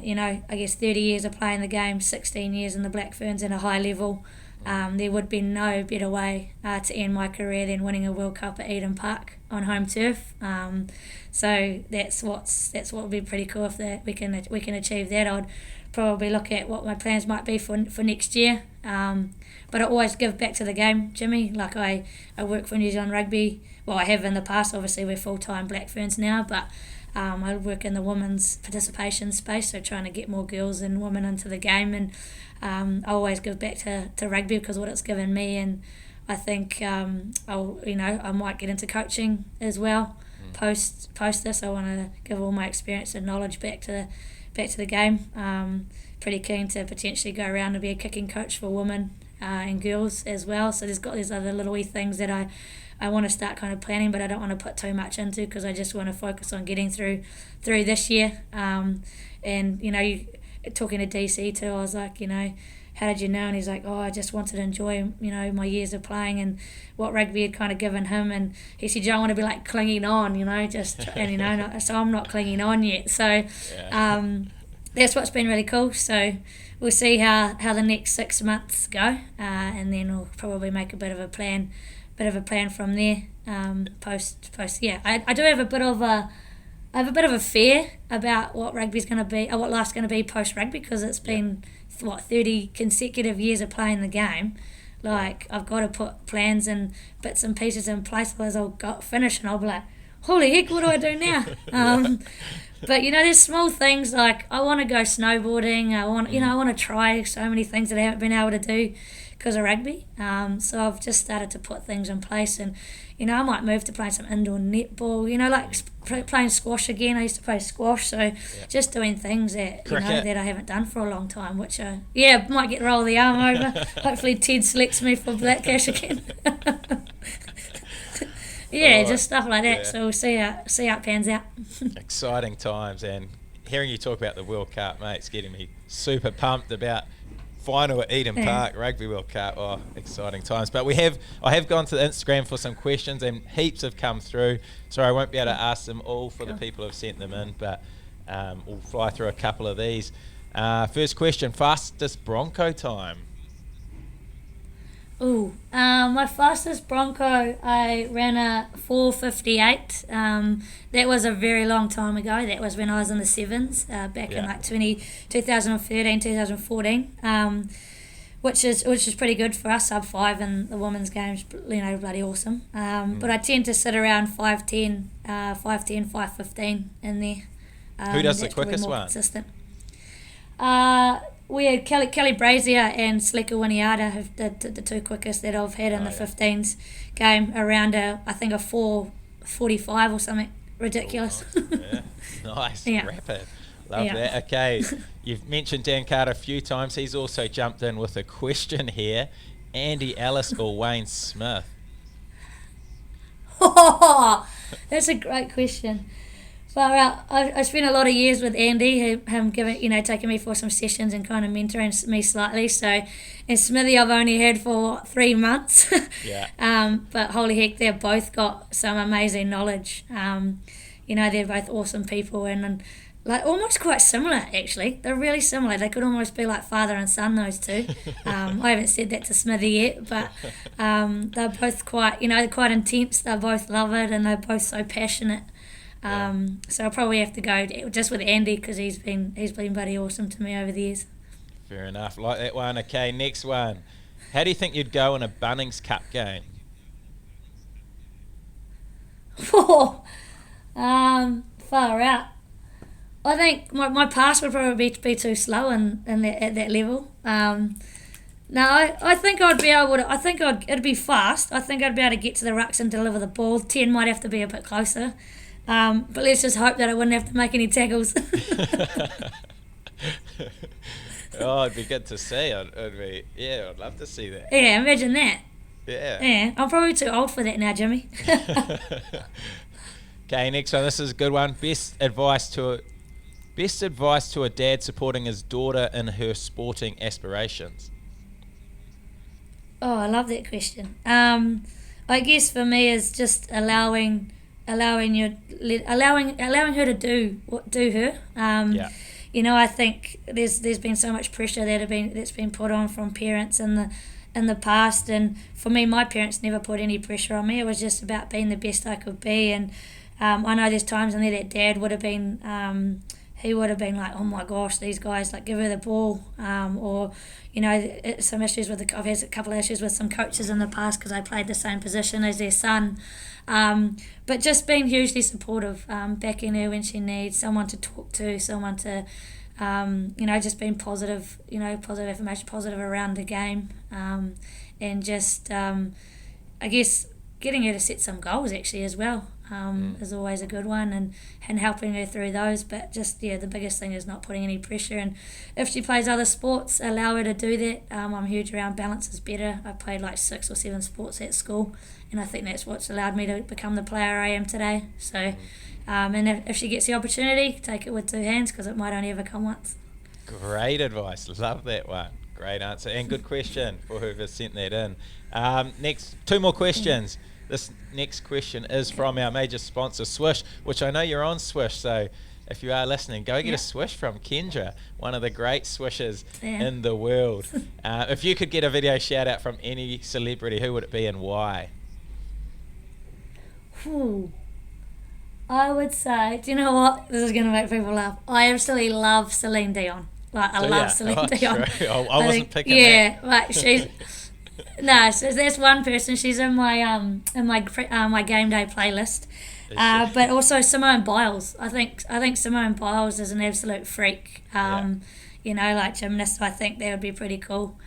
I guess 30 years of playing the game, 16 years in the Black Ferns at a high level. There would be no better way to end my career than winning a World Cup at Eden Park on home turf. So that's what would be pretty cool if we can achieve that. I'd probably look at what my plans might be for next year. But I always give back to the game, Jimmy. Like I work for New Zealand Rugby. Well, I have in the past. Obviously, we're full-time Black Ferns now, but I work in the women's participation space, so trying to get more girls and women into the game, and I always give back to rugby because of what it's given me, and I think I might get into coaching as well. Post this, I want to give all my experience and knowledge back to the game. Pretty keen to potentially go around and be a kicking coach for women and girls as well. So there's got these other little wee things that I want to start kind of planning, but I don't want to put too much into because I just want to focus on getting through this year. And talking to DC too, I was like, how did you know? And he's like, I just wanted to enjoy, my years of playing and what rugby had kind of given him. And he said, you don't want to be like clinging on, so I'm not clinging on yet. So that's what's been really cool. So we'll see how the next 6 months go, and then we'll probably make a bit of a plan from there. Post, yeah. I do have a bit of a fear about what rugby's going to be, or what life's going to be post rugby, because it's been 30 consecutive years of playing the game. Like, I've got to put plans and bits and pieces in place, otherwise I'll finish and I'll be like, holy heck, what do I do now? But there's small things like I want to go snowboarding. I want to try so many things that I haven't been able to do of rugby. So I've just started to put things in place, and I might move to playing some indoor netball, like playing squash again. I used to play squash, so just doing things that that I haven't done for a long time, which might get roll the arm over. Hopefully Ted selects me for Black Cash again. Just stuff like that. So we'll see how it pans out. Exciting times, and hearing you talk about the World Cup, mate, it's getting me super pumped about final at Eden Park, Rugby World Cup. Oh, exciting times. But I have gone to the Instagram for some questions, and heaps have come through. Sorry, I won't be able to ask them all for the people who have sent them in, but we'll fly through a couple of these. First question, fastest Bronco time? My fastest Bronco, I ran a 4:58. That was a very long time ago. That was when I was in the sevens, back in like 2013, 2014. Which is pretty good for us. Sub 5 in the women's games, bloody awesome. But I tend to sit around 5:10, 5:15 in there. Who does the quickest one? Consistent. We had Kelly Brazier and Sleka Winiata have the two quickest that I've had in the 15s game, around a 4:45 or something ridiculous. Nice. Rapid. Love that. Okay, you've mentioned Dan Carter a few times. He's also jumped in with a question here. Andy Ellis or Wayne Smith? That's a great question. Well, I spent a lot of years with Andy, him taking me for some sessions and kind of mentoring me slightly. So, and Smithy I've only had for 3 months. But holy heck, they've both got some amazing knowledge. They're both awesome people and like almost quite similar actually. They're really similar. They could almost be like father and son, those two. I haven't said that to Smithy yet, but they're both quite quite intense. They both love it and they're both so passionate. So I'll probably have to go just with Andy because he's been bloody awesome to me over the years. Fair enough. Like that one. Okay, next one. How do you think you'd go in a Bunnings Cup game? Far out. I think my pass would probably be too slow at that level. I think I'd be able to. It'd be fast. I think I'd be able to get to the rucks and deliver the ball. 10 might have to be a bit closer. But let's just hope that I wouldn't have to make any tackles. It'd be good to see. I'd love to see that. Yeah, imagine that. Yeah, I'm probably too old for that now, Jimmy. Okay, next one. This is a good one. Best advice to a dad supporting his daughter in her sporting aspirations. Oh, I love that question. I guess for me is just allowing her to do her. I think there's been so much pressure that's been put on from parents in the past, and for me, my parents never put any pressure on me. It was just about being the best I could be, and I know there's times in there that Dad would have been. He would have been like, oh my gosh, these guys, like, give her the ball, or some issues I've had a couple of issues with some coaches in the past because I played the same position as their son. But just being hugely supportive, backing her when she needs someone to talk to, someone to, just being positive, positive information, positive around the game, and just, I guess, getting her to set some goals actually as well is always a good one, and helping her through those. But just, the biggest thing is not putting any pressure, and if she plays other sports, allow her to do that. I'm huge around balance is better. I played like 6 or 7 sports at school, and I think that's what's allowed me to become the player I am today. So and if she gets the opportunity, take it with 2 hands because it might only ever come once. Great advice. Love that one. Great answer and good question for whoever sent that in. Next, 2 more questions. This next question is from our major sponsor, Swish, which I know you're on Swish, so if you are listening, go get a Swish from Kendra, one of the great Swishes in the world. If you could get a video shout out from any celebrity, who would it be and why? I would say, do you know what? This is going to make people laugh. I absolutely love Celine Dion. I love Celine Dion. True. I wasn't picking that. Yeah, like she's... No, so there's one person. She's in my my game day playlist, but also Simone Biles. I think Simone Biles is an absolute freak. Like gymnast, I think that would be pretty cool.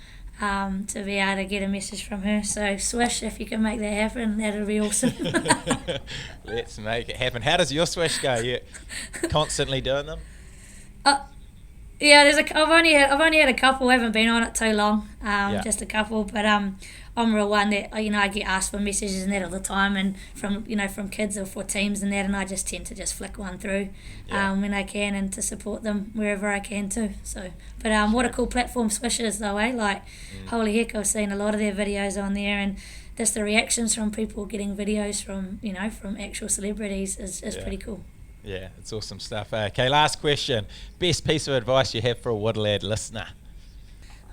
to be able to get a message from her. So swish, if you can make that happen, that'll be awesome. Let's make it happen. How does your swish go? You constantly doing them? Yeah, I've only had a couple. I haven't been on it too long. Just a couple, but I'm real one that I get asked for messages and that all the time, and from kids or for teams and that, and I just tend to just flick one through when I can, and to support them wherever I can too. So, but what a cool platform Swish is though, eh? Like, holy heck, I've seen a lot of their videos on there, and just the reactions from people getting videos from from actual celebrities is pretty cool. Yeah, it's awesome stuff. Okay, last question. Best piece of advice you have for a Woodlad listener?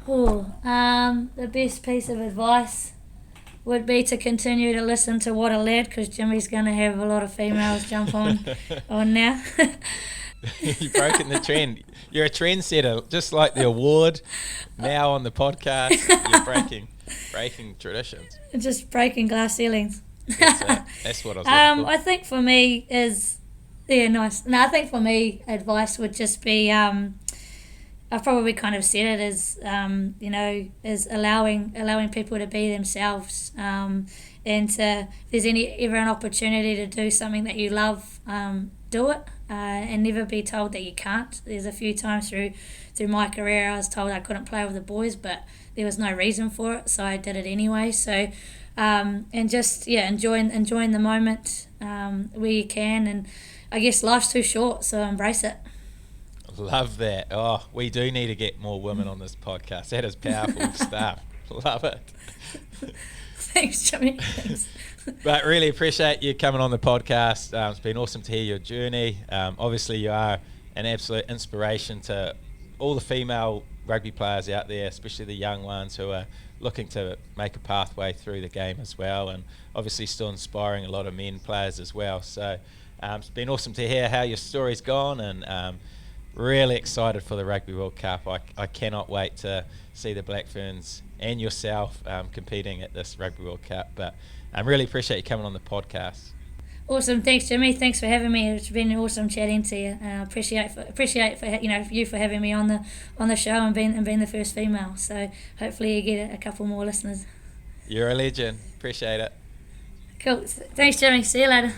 The best piece of advice would be to continue to listen to What a Lad, because Jimmy's going to have a lot of females jump on now. You've broken the trend. You're a trendsetter, just like the award. Now on the podcast, you're breaking traditions. Just breaking glass ceilings. That's what I was looking for. I think for me is... Yeah, nice. No, I think for me, advice would just be, I've probably kind of said it as, is allowing people to be themselves, and if there's ever an opportunity to do something that you love, do it, and never be told that you can't. There's a few times through my career I was told I couldn't play with the boys, but there was no reason for it, so I did it anyway. So, and just enjoying the moment where you can, and I guess life's too short, so embrace it. Love that. Oh, we do need to get more women on this podcast. That is powerful stuff. Love it. Thanks, Jimmy. Thanks. But really appreciate you coming on the podcast. It's been awesome to hear your journey. Obviously, you are an absolute inspiration to all the female rugby players out there, especially the young ones who are looking to make a pathway through the game as well, and obviously still inspiring a lot of men players as well. So it's been awesome to hear how your story's gone, and really excited for the Rugby World Cup. I cannot wait to see the Black Ferns and yourself competing at this Rugby World Cup. But I really appreciate you coming on the podcast. Awesome, thanks Jimmy. Thanks for having me. It's been awesome chatting to you. Appreciate you for having me on the show and being the first female. So hopefully you get a couple more listeners. You're a legend. Appreciate it. Cool. Thanks Jimmy. See you later.